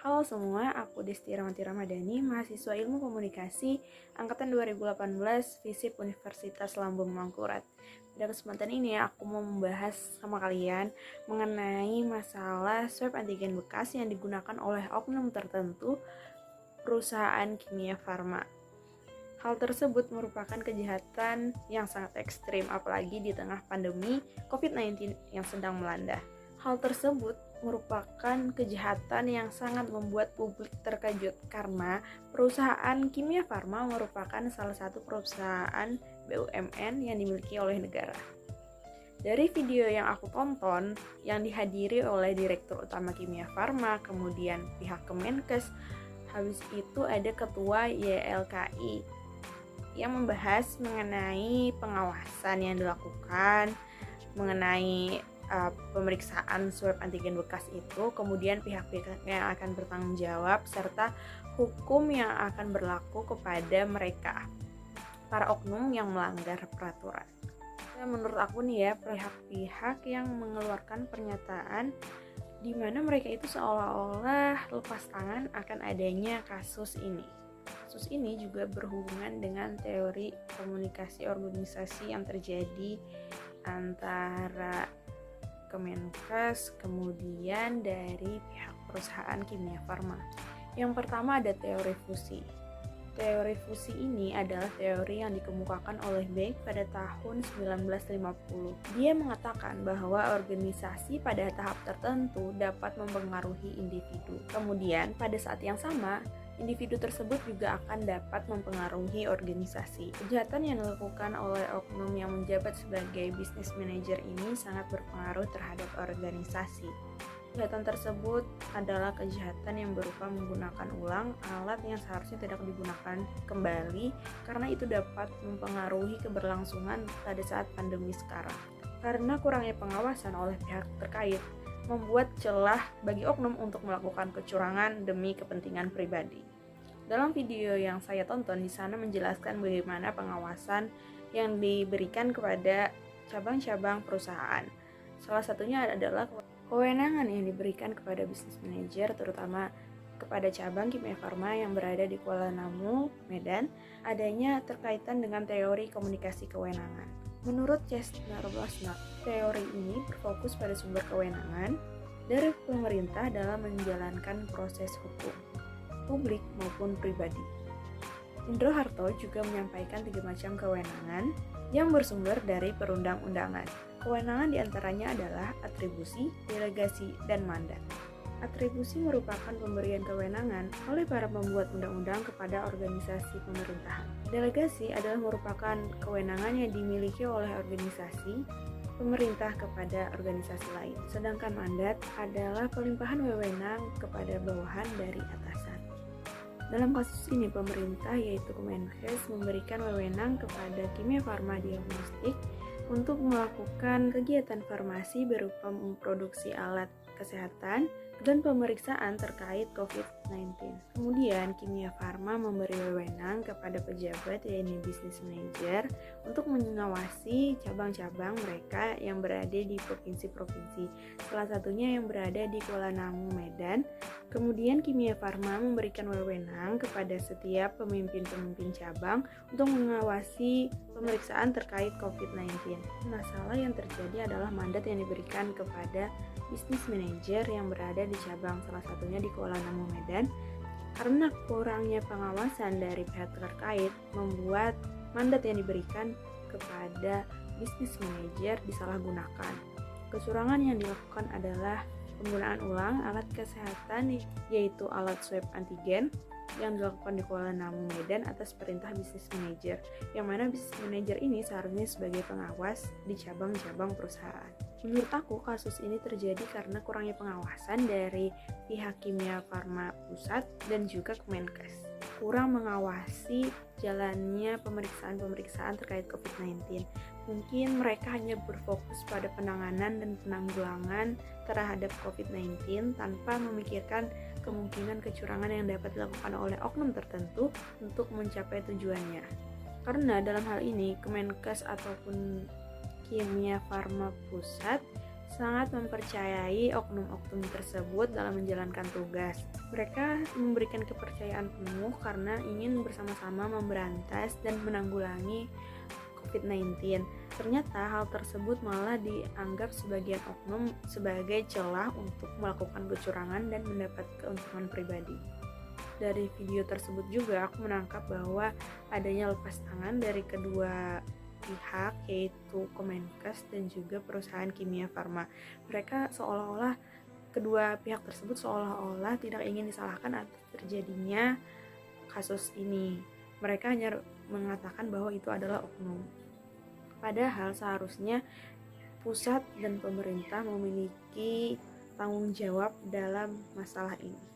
Halo semua, aku Desti Rahmati Ramadhani, mahasiswa Ilmu Komunikasi angkatan 2018 FISIP Universitas Lambung Mangkurat. Pada kesempatan ini aku mau membahas sama kalian mengenai masalah swab antigen bekas yang digunakan oleh oknum tertentu perusahaan kimia farma. Hal tersebut merupakan kejahatan yang sangat ekstrim, apalagi di tengah pandemi COVID-19 yang sedang melanda. Hal tersebut merupakan kejahatan yang sangat membuat publik terkejut karena perusahaan kimia farma merupakan salah satu perusahaan BUMN yang dimiliki oleh negara. Dari video yang aku tonton yang dihadiri oleh Direktur Utama Kimia Farma, kemudian pihak Kemenkes, habis itu ada Ketua YLKI yang membahas mengenai pengawasan yang dilakukan, mengenai pemeriksaan swab antigen bekas itu, kemudian pihak-pihak yang akan bertanggung jawab, serta hukum yang akan berlaku kepada mereka, para oknum yang melanggar peraturan. Dan menurut aku nih ya, pihak-pihak yang mengeluarkan pernyataan di mana mereka itu seolah-olah lepas tangan akan adanya kasus ini. Kasus ini juga berhubungan dengan teori komunikasi organisasi yang terjadi antara Kemenkes, kemudian dari pihak perusahaan kimia farma. Yang pertama ada teori fusi. Teori fusi ini adalah teori yang dikemukakan oleh Beck pada tahun 1950. Dia mengatakan bahwa organisasi pada tahap tertentu dapat mempengaruhi individu. Kemudian pada saat yang sama, individu tersebut juga akan dapat mempengaruhi organisasi. Kejahatan yang dilakukan oleh oknum yang menjabat sebagai business manager ini sangat berpengaruh terhadap organisasi. Kejahatan tersebut adalah kejahatan yang berupa menggunakan ulang alat yang seharusnya tidak digunakan kembali karena itu dapat mempengaruhi keberlangsungan pada saat pandemi sekarang. Karena kurangnya pengawasan oleh pihak terkait, membuat celah bagi oknum untuk melakukan kecurangan demi kepentingan pribadi. Dalam video yang saya tonton, di sana menjelaskan bagaimana pengawasan yang diberikan kepada cabang-cabang perusahaan. Salah satunya adalah kewenangan yang diberikan kepada business manager, terutama kepada cabang kimia farma yang berada di Kuala Namu, Medan, adanya terkaitan dengan teori komunikasi kewenangan. Menurut Chestnut Blasnak, teori ini berfokus pada sumber kewenangan dari pemerintah dalam menjalankan proses hukum, publik maupun pribadi. Indro Harto juga menyampaikan 3 macam kewenangan yang bersumber dari perundang-undangan. Kewenangan diantaranya adalah atribusi, delegasi, dan mandat. Atribusi merupakan pemberian kewenangan oleh para pembuat undang-undang kepada organisasi pemerintahan. Delegasi adalah merupakan kewenangan yang dimiliki oleh organisasi pemerintah kepada organisasi lain. Sedangkan mandat adalah pelimpahan wewenang kepada bawahan dari atasan. Dalam kasus ini, pemerintah yaitu Kemenkes memberikan wewenang kepada Kimia Farma Diagnostik untuk melakukan kegiatan farmasi berupa memproduksi alat kesehatan dan pemeriksaan terkait COVID-19. Kemudian, Kimia Farma memberi wewenang kepada pejabat yaitu business manager untuk mengawasi cabang-cabang mereka yang berada di provinsi-provinsi, salah satunya yang berada di Kuala Namu, Medan. Kemudian, Kimia Farma memberikan wewenang kepada setiap pemimpin-pemimpin cabang untuk mengawasi pemeriksaan terkait COVID-19. Masalah yang terjadi adalah mandat yang diberikan kepada business manager yang berada di cabang, salah satunya di Kuala Namu, Medan. Karena kurangnya pengawasan dari pihak terkait membuat mandat yang diberikan kepada business manager disalahgunakan. Kecurangan yang dilakukan adalah penggunaan ulang alat kesehatan yaitu alat swab antigen yang dilakukan di Kuala Namu, Medan atas perintah business manager, yang mana business manager ini seharusnya sebagai pengawas di cabang-cabang perusahaan. Menurut aku, kasus ini terjadi karena kurangnya pengawasan dari pihak Kimia Farma Pusat dan juga Kemenkes. Kurang mengawasi jalannya pemeriksaan-pemeriksaan terkait COVID-19. Mungkin mereka hanya berfokus pada penanganan dan penanggulangan terhadap COVID-19 tanpa memikirkan kemungkinan kecurangan yang dapat dilakukan oleh oknum tertentu untuk mencapai tujuannya. Karena dalam hal ini, Kemenkes ataupun Kimia Farma Pusat sangat mempercayai oknum-oknum tersebut dalam menjalankan tugas. Mereka memberikan kepercayaan penuh karena ingin bersama-sama memberantas dan menanggulangi COVID-19. Ternyata hal tersebut malah dianggap sebagian oknum sebagai celah untuk melakukan kecurangan dan mendapat keuntungan pribadi. Dari video tersebut juga aku menangkap bahwa adanya lepas tangan dari kedua pihak, yaitu Kemenkes dan juga perusahaan Kimia Farma. Mereka seolah-olah kedua pihak tersebut seolah-olah tidak ingin disalahkan atas terjadinya kasus ini. Mereka hanya mengatakan bahwa itu adalah oknum. Padahal seharusnya pusat dan pemerintah memiliki tanggung jawab dalam masalah ini.